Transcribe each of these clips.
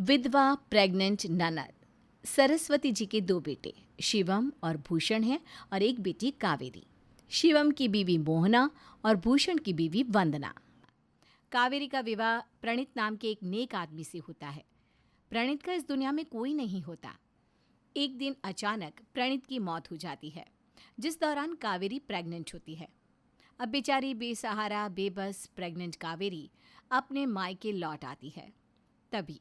विधवा प्रेग्नेंट ननद। सरस्वती जी के दो बेटे शिवम और भूषण हैं और एक बेटी कावेरी। शिवम की बीवी मोहना और भूषण की बीवी वंदना। कावेरी का विवाह प्रणीत नाम के एक नेक आदमी से होता है। प्रणीत का इस दुनिया में कोई नहीं होता। एक दिन अचानक प्रणीत की मौत हो जाती है, जिस दौरान कावेरी प्रेग्नेंट होती है। अब बेचारी बेसहारा बेबस प्रेग्नेंट कावेरी अपने मायके लौट आती है। तभी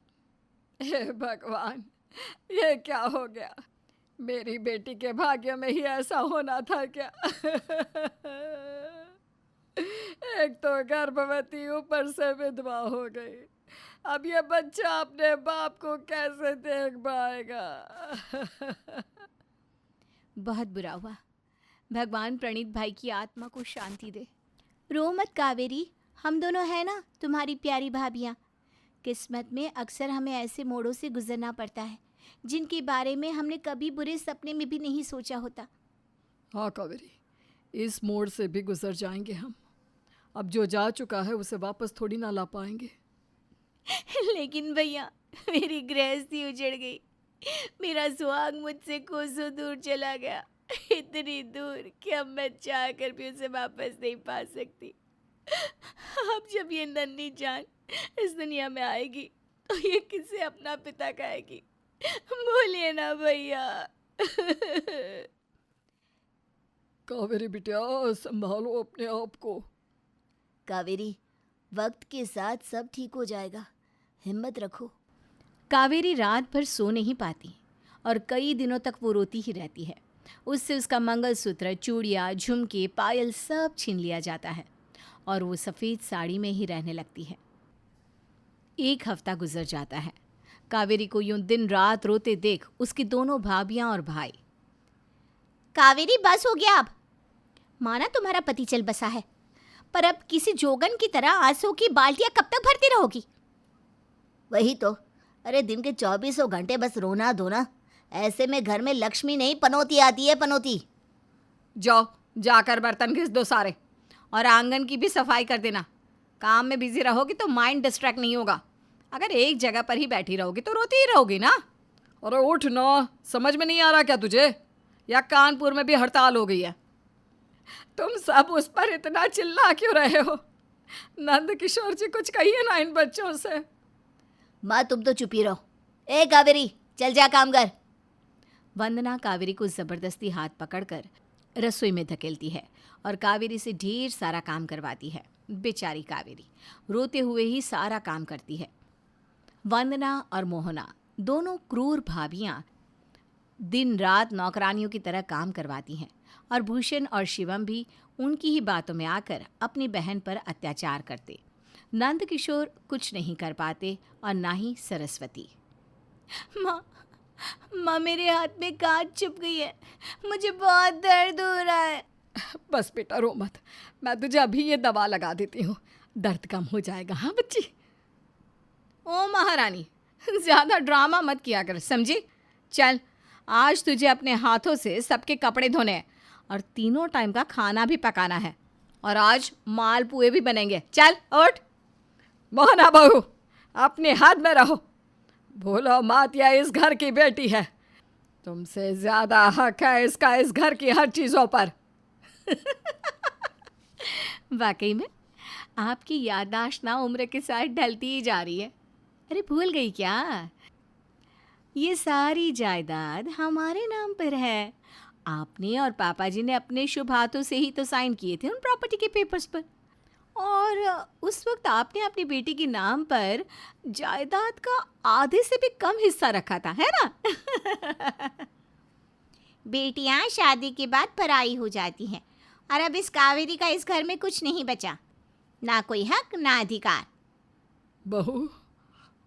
हे भगवान, ये क्या हो गया? मेरी बेटी के भाग्य में ही ऐसा होना था क्या? एक तो गर्भवती, ऊपर से विधवा हो गई। अब ये बच्चा अपने बाप को कैसे देख पाएगा? बहुत बुरा हुआ। भगवान प्रणीत भाई की आत्मा को शांति दे। रो मत कावेरी, हम दोनों हैं ना तुम्हारी प्यारी भाभियाँ। किस्मत में अक्सर हमें ऐसे मोड़ों से गुजरना पड़ता है जिनके बारे में हमने कभी बुरे सपने में भी नहीं सोचा होता। हाँ कावेरी, इस मोड़ से भी गुजर जाएंगे हम। अब जो जा चुका है उसे वापस थोड़ी ना ला पाएंगे। लेकिन भैया, मेरी गृहस्थी उजड़ गई। मेरा सुहाग मुझसे कोसों दूर चला गया, इतनी दूर कि अब मैं चाह कर भी उसे वापस नहीं पा सकती। अब जब ये नन्ही जान इस दुनिया में आएगी तो ये किसे अपना पिता कहेगी? बोलिए ना भैया। कावेरी बिटिया, संभालो अपने आप को। कावेरी, वक्त के साथ सब ठीक हो जाएगा, हिम्मत रखो। कावेरी रात भर सो नहीं पाती और कई दिनों तक वो रोती ही रहती है। उससे उसका मंगलसूत्र, चूड़ियाँ, झुमके, पायल सब छीन लिया जाता है और वो सफ़ेद साड़ी में ही रहने लगती है। एक हफ्ता गुजर जाता है। कावेरी को यूं दिन रात रोते देख उसकी दोनों भाभियां और भाई। कावेरी, बस हो गया अब। माना तुम्हारा पति चल बसा है, पर अब किसी जोगन की तरह आंसू की बाल्टियां कब तक भरती रहोगी? वही तो, अरे दिन के 24 घंटे बस रोना धोना। ऐसे में घर में लक्ष्मी नहीं पनौती आती है, पनौती। जाओ, जाकर बर्तन घिस दो सारे और आंगन की भी सफाई कर देना। काम में बिजी रहोगी तो माइंड डिस्ट्रैक्ट नहीं होगा। अगर एक जगह पर ही बैठी रहोगी तो रोती ही रहोगी ना। अरे उठ ना, समझ में नहीं आ रहा क्या तुझे? या कानपुर में भी हड़ताल हो गई है? तुम सब उस पर इतना चिल्ला क्यों रहे हो? नंद किशोर जी, कुछ कहिए ना इन बच्चों से। माँ, तुम तो चुप ही रहो। ए कावेरी, चल जा काम कर। वंदना कावेरी को जबरदस्ती हाथ पकड़कर रसोई में धकेलती है और कावेरी से ढेर सारा काम करवाती है। बेचारी कावेरी रोते हुए ही सारा काम करती है। वंदना और मोहना दोनों क्रूर भाभियां दिन रात नौकरानियों की तरह काम करवाती हैं और भूषण और शिवम भी उनकी ही बातों में आकर अपनी बहन पर अत्याचार करते। नंद किशोर कुछ नहीं कर पाते और ना ही सरस्वती। माँ, मेरे हाथ में कांच चुभ गई है, मुझे बहुत दर्द हो रहा है। बस बेटा, रो मत, मैं तुझे अभी ये दवा लगा देती हूँ, दर्द कम हो जाएगा। हाँ बच्ची। ओ महारानी, ज़्यादा ड्रामा मत किया कर, समझी? चल, आज तुझे अपने हाथों से सबके कपड़े धोने हैं और तीनों टाइम का खाना भी पकाना है और आज मालपुए भी बनेंगे। चल उठ। मोहना बहू, अपने हाथ में रहो। भूलो मत, यह इस घर की बेटी है। तुमसे ज़्यादा हक है इसका इस घर की हर चीज़ों पर। वाकई में आपकी याददाश्त ना उम्र के साथ ढलती ही जा रही है। अरे भूल गई क्या? ये सारी जायदाद हमारे नाम पर है। आपने और पापा जी ने अपने शुभ हाथों से ही तो साइन किए थे उन प्रॉपर्टी के पेपर्स पर। और उस वक्त आपने अपनी बेटी के नाम पर जायदाद का आधे से भी कम हिस्सा रखा था, है ना? बेटियां शादी के बाद पराई हो जाती हैं और अब इस कावेरी का इस घर में कुछ नहीं बचा, ना कोई हक ना अधिकार। बहू,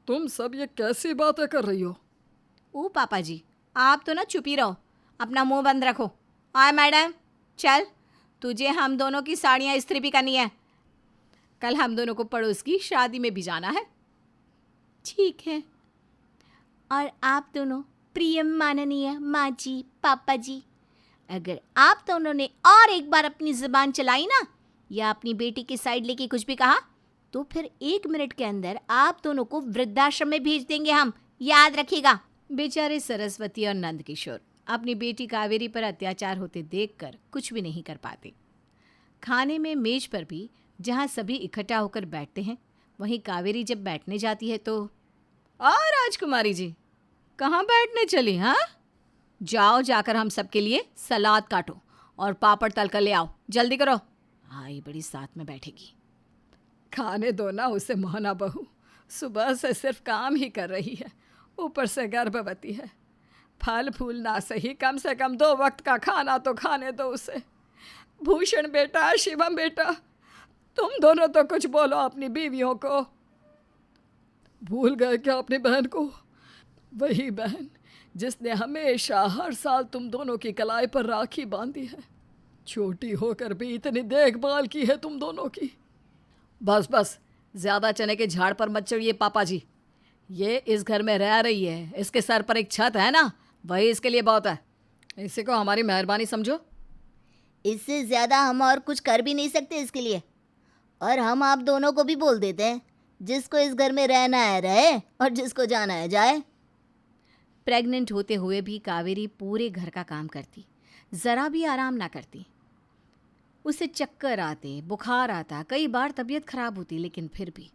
तुम सब ये कैसी बातें कर रही हो? ओ पापा जी, आप तो ना चुप ही रहो, अपना मुंह बंद रखो। आए मैडम, चल, तुझे हम दोनों की साड़ियाँ इस्त्री भी करनी है। कल हम दोनों को पड़ोस की शादी में भी जाना है। ठीक है। और आप दोनों प्रिय माननीय माँ जी, पापा जी, अगर आप दोनों ने और एक बार अपनी ज़ुबान चलाई ना या अपनी बेटी की साइड लेके कुछ भी कहा तो फिर 1 मिनट के अंदर आप दोनों को वृद्धाश्रम में भेज देंगे हम। याद रखिएगा। बेचारे सरस्वती और नंदकिशोर अपनी बेटी कावेरी पर अत्याचार होते देखकर कुछ भी नहीं कर पाते। खाने में मेज पर भी जहाँ सभी इकट्ठा होकर बैठते हैं, वहीं कावेरी जब बैठने जाती है तो राजकुमारी जी कहाँ बैठने चली? हाँ, जाओ जाकर हम सबके लिए सलाद काटो और पापड़ तल कर ले आओ, जल्दी करो। हाँ, ये बड़ी साथ में बैठेगी। खाने दो ना उसे मोहना बहू, सुबह से सिर्फ काम ही कर रही है, ऊपर से गर्भवती है। फल फूल ना सही, कम से कम 2 वक्त का खाना तो खाने दो उसे। भूषण बेटा, शिवम बेटा, तुम दोनों तो कुछ बोलो अपनी बीवियों को। भूल गए क्या अपनी बहन को? वही बहन जिसने हमेशा हर साल तुम दोनों की कलाई पर राखी बांधी है। छोटी होकर भी इतनी देखभाल की है तुम दोनों की। बस बस, ज़्यादा चने के झाड़ पर मत चढ़िए पापा जी। ये इस घर में रह रही है, इसके सर पर एक छत है ना, वही इसके लिए बहुत है। इसी को हमारी मेहरबानी समझो। इससे ज़्यादा हम और कुछ कर भी नहीं सकते इसके लिए। और हम आप दोनों को भी बोल देते हैं, जिसको इस घर में रहना है रहे और जिसको जाना है जाए। प्रेग्नेंट होते हुए भी कावेरी पूरे घर का काम करती, ज़रा भी आराम ना करती। उसे चक्कर आते, बुखार आता, कई बार तबीयत खराब होती, लेकिन फिर भी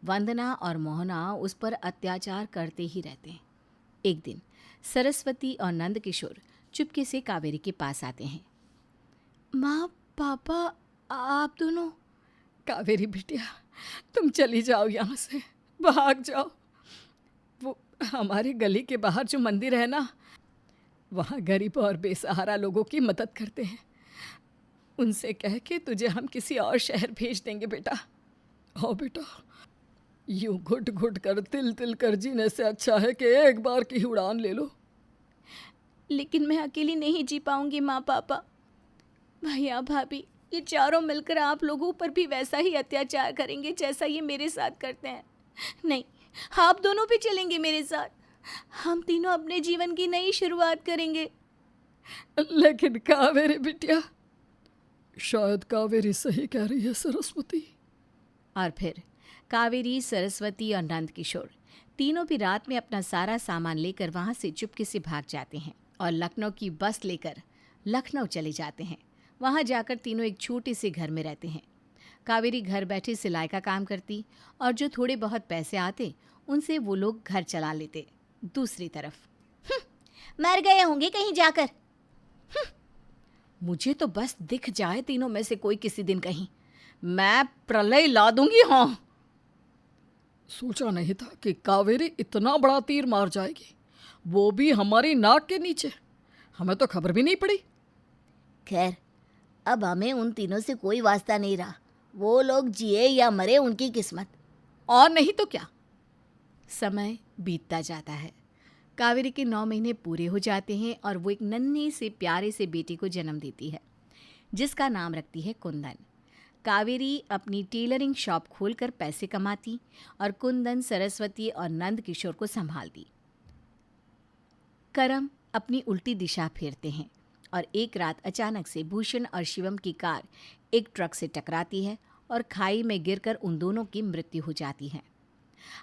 वंदना और मोहना उस पर अत्याचार करते ही रहते। एक दिन सरस्वती और नंदकिशोर चुपके से कावेरी के पास आते हैं। माँ, पापा, आप दोनों। कावेरी बिटिया, तुम चली जाओ यहाँ से, भाग जाओ। वो हमारी गली के बाहर जो मंदिर है ना, वहाँ गरीब और बेसहारा लोगों की मदद करते हैं। उनसे कह के तुझे हम किसी और शहर भेज देंगे बेटा। आओ बेटा, यूं घुट घुट कर तिल तिल कर जीने से अच्छा है कि एक बार की ही उड़ान ले लो। लेकिन मैं अकेली नहीं जी पाऊंगी माँ, पापा, भैया, भाभी, ये चारों मिलकर आप लोगों पर भी वैसा ही अत्याचार करेंगे जैसा ये मेरे साथ करते हैं। नहीं, आप दोनों भी चलेंगे मेरे साथ। हम तीनों अपने जीवन की नई शुरुआत करेंगे। लेकिन कावेरी बिटिया, शायद कावेरी सही कह रही है सरस्वती। और फिर कावेरी, सरस्वती और नंदकिशोर तीनों भी रात में अपना सारा सामान लेकर वहाँ से चुपके से भाग जाते हैं और लखनऊ की बस लेकर लखनऊ चले जाते हैं। वहाँ जाकर तीनों एक छोटे से घर में रहते हैं। कावेरी घर बैठे सिलाई का काम करती और जो थोड़े बहुत पैसे आते उनसे वो लोग घर चला लेते। दूसरी तरफ मर गए होंगे कहीं जाकर। मुझे तो बस दिख जाए तीनों में से कोई किसी दिन कहीं, मैं प्रलय ला दूंगी। हाँ, सोचा नहीं था कि कावेरी इतना बड़ा तीर मार जाएगी, वो भी हमारी नाक के नीचे। हमें तो खबर भी नहीं पड़ी। खैर, अब हमें उन तीनों से कोई वास्ता नहीं रहा। वो लोग जिए या मरे, उनकी किस्मत। और नहीं तो क्या। समय बीतता जाता है। कावेरी के 9 महीने पूरे हो जाते हैं और वो एक नन्हे से प्यारे से बेटे को जन्म देती है, जिसका नाम रखती है कुंदन। कावेरी अपनी टेलरिंग शॉप खोलकर पैसे कमाती और कुंदन सरस्वती और नंद किशोर को संभालती। करम अपनी उल्टी दिशा फेरते हैं और एक रात अचानक से भूषण और शिवम की कार एक ट्रक से टकराती है और खाई में गिरकर उन दोनों की मृत्यु हो जाती है।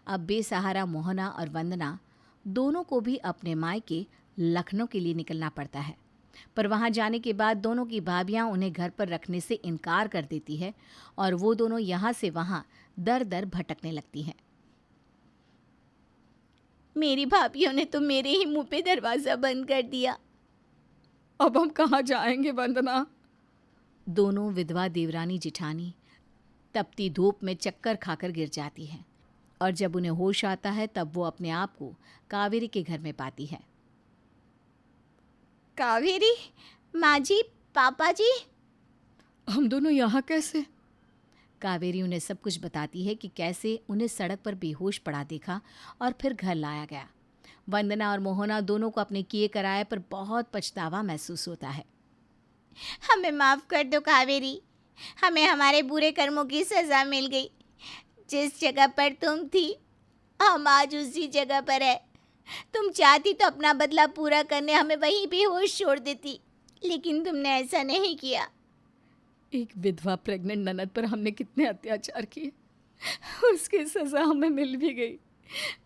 अब बेसहारा मोहना और वंदना दोनों को भी अपने मायके लखनऊ के लिए निकलना पड़ता है, पर वहां जाने के बाद दोनों की भाभियां उन्हें घर पर रखने से इनकार कर देती है और वो दोनों यहाँ से वहां दर दर भटकने लगती हैं। मेरी भाभीयों ने तो मेरे ही मुंह पे दरवाज़ा बंद कर दिया। अब हम कहाँ जाएंगे वंदना? दोनों विधवा देवरानी जिठानी तपती धूप में चक्कर खाकर गिर जाती है और जब उन्हें होश आता है तब वो अपने आप को कावेरी के घर में पाती है। कावेरी, माँ जी, पापा जी, हम दोनों यहाँ कैसे? कावेरी उन्हें सब कुछ बताती है कि कैसे उन्हें सड़क पर बेहोश पड़ा देखा और फिर घर लाया गया। वंदना और मोहना दोनों को अपने किए कराए पर बहुत पछतावा महसूस होता है। हमें माफ़ कर दो कावेरी, हमें हमारे बुरे कर्मों की सज़ा मिल गई। जिस जगह पर तुम थी, हम आज उसी जगह पर है। तुम चाहती तो अपना बदला पूरा करने हमें वहीं बेहोश छोड़ देती, लेकिन तुमने ऐसा नहीं किया। एक विधवा प्रेग्नेंट ननद पर हमने कितने अत्याचार किए, उसकी सज़ा हमें मिल भी गई।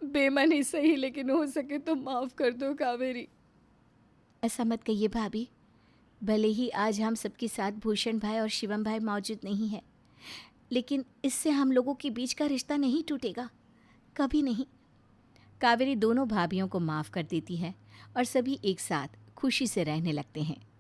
बेमन ही सही, लेकिन हो सके तो माफ़ कर दो कावेरी। ऐसा मत कहिए भाभी। भले ही आज हम सबके साथ भूषण भाई और शिवम भाई मौजूद नहीं है, लेकिन इससे हम लोगों के बीच का रिश्ता नहीं टूटेगा, कभी नहीं। कावेरी दोनों भाभियों को माफ़ कर देती है और सभी एक साथ खुशी से रहने लगते हैं।